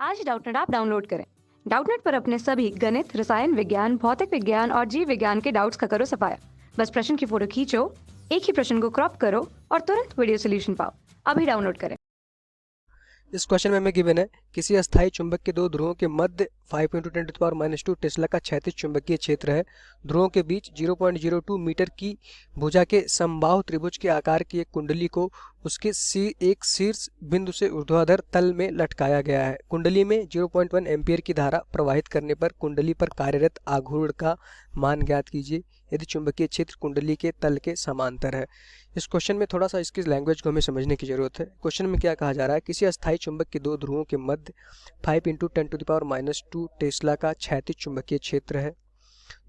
आज Doubtnut app download करें। Doubtnut पर अपने सभी गणित, रसायन विज्ञान, भौतिक विज्ञान और जीव विज्ञान के डाउट्स का करो सफाया। बस प्रश्न की फोटो खींचो, एक ही प्रश्न को क्रॉप करो और तुरंत वीडियो सोल्यूशन पाओ। अभी डाउनलोड करें। इस क्वेश्चन में हमें गिवन है किसी अस्थायी चुंबक के दो ध्रुवों के मध्य 5 × 10⁻² टेस्ला का क्षैतिज चुंबकीय क्षेत्र है। ध्रुवों के बीच 0.02 मीटर की भुजा के समबाहु त्रिभुज के आकार की एक कुंडली को उसके एक शीर्ष बिंदु से ऊर्ध्वाधर तल में लटकाया गया है। कुंडली में 0.1 एम्पियर की धारा प्रवाहित करने पर कुंडली पर कार्यरत आघूर्ण का मान ज्ञात कीजिए यदि चुंबकीय क्षेत्र कुंडली के तल के समांतर है। इस क्वेश्चन में थोड़ा सा इसकी लैंग्वेज को हमें समझने की जरूरत है। क्वेश्चन में क्या कहा जा रहा है, किसी अस्थायी चुंबक के दो ध्रुवों के मध्य 5 × 10⁻² टेस्ला का क्षैतिज चुंबकीय क्षेत्र है।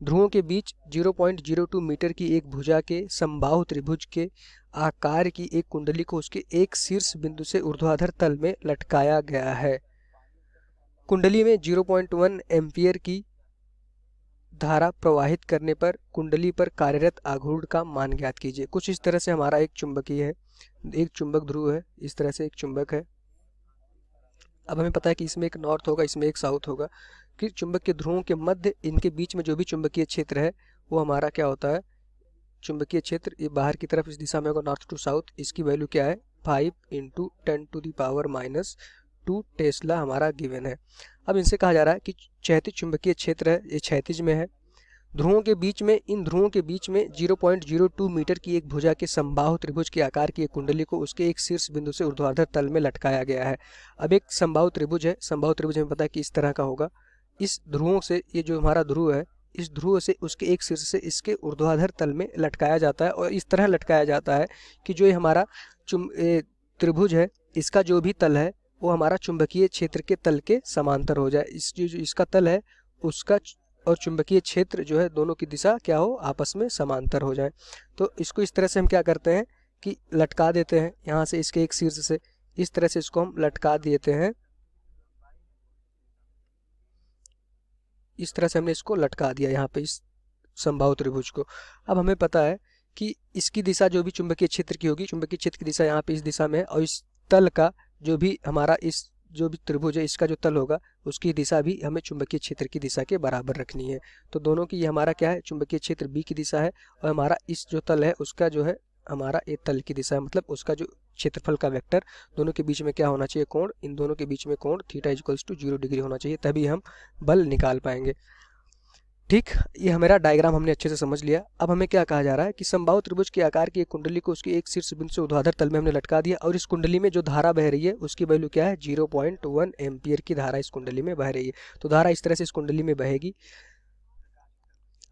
ध्रुवों के बीच 0.02 मीटर की एक भुजा के समबाहु त्रिभुज के आकार की एक कुंडली को उसके एक शीर्ष बिंदु से ऊर्ध्वाधर तल में लटकाया गया है। कुंडली में 0.1 एम्पियर की धारा प्रवाहित करने पर कुंडली पर कार्यरत आघूर्ण का मान ज्ञात कीजिए। कुछ इस तरह से हमारा एक चुंबकीय है, एक चुंबक ध्रुव है, इस तरह से एक चुंबक है। अब हमें पता है कि इसमें एक नॉर्थ होगा, इसमें एक साउथ होगा कि चुंबक के ध्रुवों के मध्य इनके बीच में जो भी चुंबकीय क्षेत्र है वो हमारा क्या होता है, चुंबकीय क्षेत्र ये बाहर की तरफ इस दिशा में होगा, नॉर्थ टू साउथ। इसकी वैल्यू क्या है, 5 × 10⁻² टेस्ला हमारा गिवन है। अब इनसे कहा जा रहा है कि क्षैतिज चुंबकीय क्षेत्र है, ये क्षैतिज में है। ध्रुवों के बीच में, इन ध्रुवों के बीच में 0.02 मीटर की एक भुजा के समबाहु त्रिभुज के आकार की एक कुंडली को उसके एक शीर्ष बिंदु से ऊर्ध्वाधर तल में लटकाया गया है। अब एक समबाहु त्रिभुज है, समबाहु त्रिभुज हमें पता है कि इस तरह का होगा। इस ध्रुवों से, ये जो हमारा ध्रुव है, इस ध्रुव से उसके एक शीर्ष से इसके ऊर्ध्वाधर तल में लटकाया जाता है और इस तरह लटकाया जाता है कि जो ये हमारा त्रिभुज है, इसका जो भी तल है वो हमारा चुंबकीय क्षेत्र के तल के समांतर हो जाए। जो इसका तल है उसका और चुंबकीय क्षेत्र जो है दोनों की दिशा क्या हो, आपस में समांतर हो जाए। तो इसको इस तरह से हम क्या करते हैं कि लटका देते हैं, यहाँ से इसके एक शीर्ष से इस तरह से इसको हम लटका देते हैं। इस तरह से हमने इसको लटका दिया यहाँ पे इस समबाहु त्रिभुज को। अब हमें पता है कि इसकी दिशा जो भी चुंबकीय क्षेत्र की होगी, चुंबकीय क्षेत्र की दिशा यहाँ पे इस दिशा में है और इस तल का जो भी हमारा इस जो भी त्रिभुज है इसका जो तल होगा उसकी दिशा भी हमें चुंबकीय क्षेत्र की दिशा के बराबर रखनी है। तो दोनों की ये हमारा क्या है, चुंबकीय क्षेत्र बी की दिशा है और हमारा इस जो तल है उसका जो है हमारा ए तल की दिशा है, मतलब उसका जो क्षेत्रफल का वेक्टर, दोनों के बीच में क्या होना चाहिए, कोण। इन दोनों के बीच में कोण θ = 0 डिग्री होना चाहिए, तभी हम बल निकाल पाएंगे। ठीक, ये हमारा डायग्राम हमने अच्छे से समझ लिया। अब हमें क्या कहा जा रहा है कि समबाहु त्रिभुज के आकार की एक कुंडली को उसके एक शीर्ष बिंदु से ऊर्ध्वाधर तल में हमने लटका दिया और इस कुंडली में जो धारा बह रही है उसकी वैल्यू क्या है, 0.1 एम्पियर की धारा इस कुंडली में बह रही है। तो धारा इस तरह से इस कुंडली में बहेगी।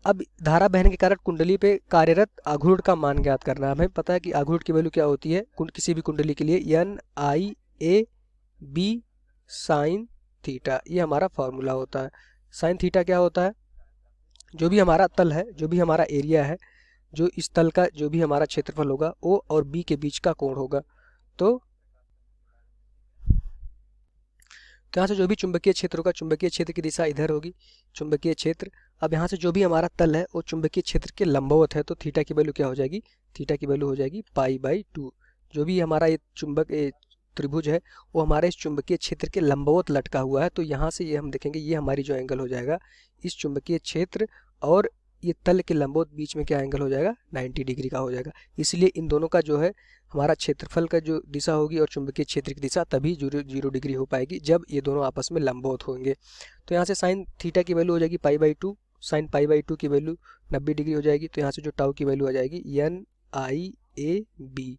अब धारा बहने के कारण कुंडली पे कार्यरत आघूर्ण का मान ज्ञात करना है। हमें पता है कि आघूर्ण की वैल्यू क्या होती है किसी भी कुंडली के लिए, NIAB sin थीटा, ये हमारा फॉर्मूला होता है। साइन थीटा क्या होता है, जो भी हमारा तल है, जो भी हमारा एरिया है, जो इस तल का जो भी हमारा क्षेत्रफल होगा O और B के बीच का कोण होगा। तो यहाँ से जो भी चुंबकीय क्षेत्र होगा, चुंबकीय क्षेत्र की दिशा इधर होगी, चुंबकीय क्षेत्र। अब यहाँ से जो भी हमारा तल है वो चुंबकीय क्षेत्र के लंबवत है, तो थीटा की वैल्यू क्या हो जाएगी, थीटा की वैल्यू हो जाएगी π/2। जो भी हमारा ये त्रिभुज है वो हमारे इस चुंबकीय क्षेत्र के लंबवत लटका हुआ है। तो यहाँ से ये हम देखेंगे, ये हमारी जो एंगल हो जाएगा इस चुंबकीय क्षेत्र और ये तल के लंबवत बीच में क्या एंगल हो जाएगा, 90 डिग्री का हो जाएगा। इसलिए इन दोनों का जो है हमारा क्षेत्रफल का जो दिशा होगी और चुंबकीय क्षेत्र की दिशा तभी 0 डिग्री हो पाएगी जब ये दोनों आपस में लंबवत होंगे। तो यहाँ से साइन थीटा की वैल्यू हो जाएगी π/2, साइन π/2 की वैल्यू 90 डिग्री हो जाएगी। तो यहाँ से जो टाउ की वैल्यू आ जाएगी NIAB।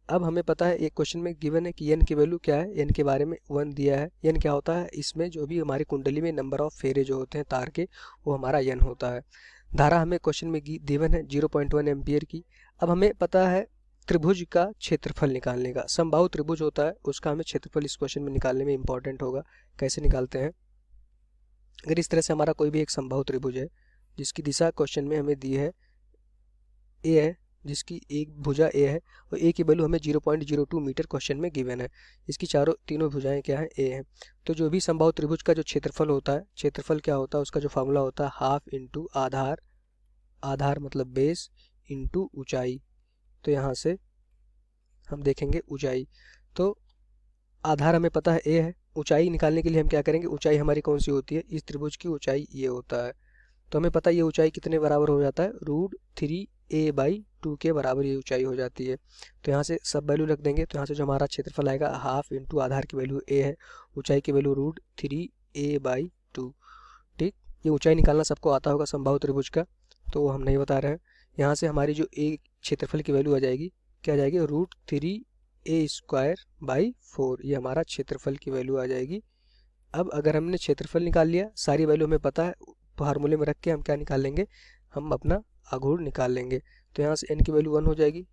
अब हमें पता है एक क्वेश्चन में गिवन है कि n की वैल्यू क्या है, n के बारे में 1 दिया है। n क्या होता है, इसमें जो भी हमारी कुंडली में नंबर ऑफ फेरे जो होते हैं तार के, वो हमारा n होता है। धारा हमें क्वेश्चन में गिवन है 0.1 एम्पियर की। अब हमें पता है त्रिभुज का क्षेत्रफल निकालने का, समबाहु त्रिभुज होता है उसका हमें क्षेत्रफल इस क्वेश्चन में निकालने में इंपॉर्टेंट होगा। कैसे निकालते हैं, अगर इस तरह से हमारा कोई भी एक समबाहु त्रिभुज है जिसकी दिशा क्वेश्चन में हमें दी है ए है, जिसकी एक भुजा ए है और ए की वैल्यू हमें 0.02 मीटर क्वेश्चन में गिवन है, इसकी तीनों भुजाएं क्या है, ए है। तो जो भी समबाहु त्रिभुज का जो क्षेत्रफल होता है, क्षेत्रफल क्या होता है, उसका जो फार्मूला होता है हाफ इंटू आधार, आधार मतलब बेस, इंटू ऊंचाई। तो यहाँ से हम देखेंगे ऊंचाई, तो आधार हमें पता है ए है ऊंचाई निकालने के लिए हम क्या करेंगे, ऊंचाई हमारी कौन सी होती है, इस त्रिभुज की ऊंचाई ये होता है। तो हमें पता है ये ऊंचाई कितने बराबर हो जाता है, √3a/2 के बराबर ये ऊंचाई हो जाती है। तो यहाँ से सब वैल्यू रख देंगे। तो यहाँ से जो हमारा क्षेत्रफल आएगा हाफ इंटू आधार की वैल्यू a है, ऊंचाई की वैल्यू √3a/2। ठीक, ये ऊंचाई निकालना सबको आता होगा समबाहु त्रिभुज का, तो हम नहीं बता रहे हैं। यहाँ से हमारी जो a क्षेत्रफल की वैल्यू आ जाएगी, क्या आ जाएगी, √3a²/4, ये हमारा क्षेत्रफल की वैल्यू आ जाएगी। अब अगर हमने क्षेत्रफल निकाल लिया, सारी वैल्यू हमें पता है, फार्मूले में रख के हम क्या निकाल लेंगे, हम अपना आघूर्ण निकाल लेंगे। तो यहाँ से n की वैल्यू 1 हो जाएगी।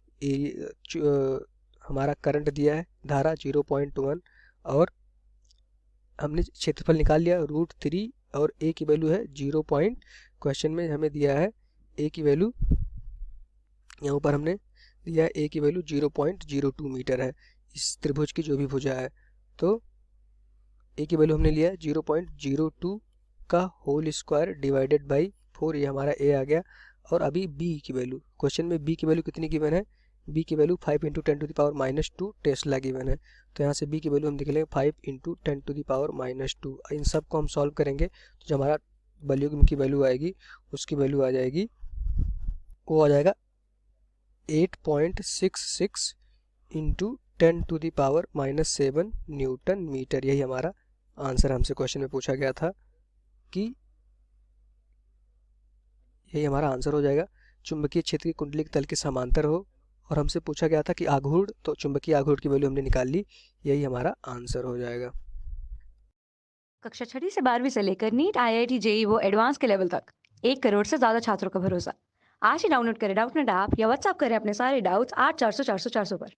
हमारा करंट दिया है धारा 0.1 और हमने क्षेत्रफल निकाल लिया √3 और a की वैल्यू है 0. क्वेश्चन में हमें दिया है a की वैल्यू, यहाँ ऊपर हमने दिया है a की वैल्यू 0.02 मीटर है इस त्रिभुज की जो भी भुजा है। तो a की वैल्यू हमने लिया है 0.02 का होल स्क्वायर डिवाइडेड बाई 4, ये हमारा a आ गया। और अभी b की वैल्यू, क्वेश्चन में b की वैल्यू कितनी गिवन है, b की वैल्यू 5 × 10⁻⁻2 टेस्ला गिवन है। तो यहाँ से b की वैल्यू हम लिख लेंगे 5 × 10⁻⁻2। इन सब को हम सॉल्व करेंगे तो जो हमारा वॉल्यूम की वैल्यू आएगी उसकी वैल्यू आ जाएगी, वो आ जाएगा 8.66 × 10⁻⁻7 न्यूटन मीटर। यही हमारा आंसर हमसे क्वेश्चन में पूछा गया था कि यही हमारा आंसर हो जाएगा। चुंबकीय क्षेत्र की कुंडली के तल के समांतर हो, और हमसे पूछा गया था कि आघूर्ण, तो चुंबकीय आघूर्ण की वैल्यू हमने निकाल ली, यही हमारा आंसर हो जाएगा। कक्षा 6वीं से 12वीं से लेकर नीट, IIT, JEE वो एडवांस के लेवल तक 1 करोड़ से ज्यादा छात्रों का भरोसा। आज ही डाउनलोड करें डाउटनेट ऐप या व्हाट्सएप करें अपने सारे डाउट्स 8400 400 400 पर।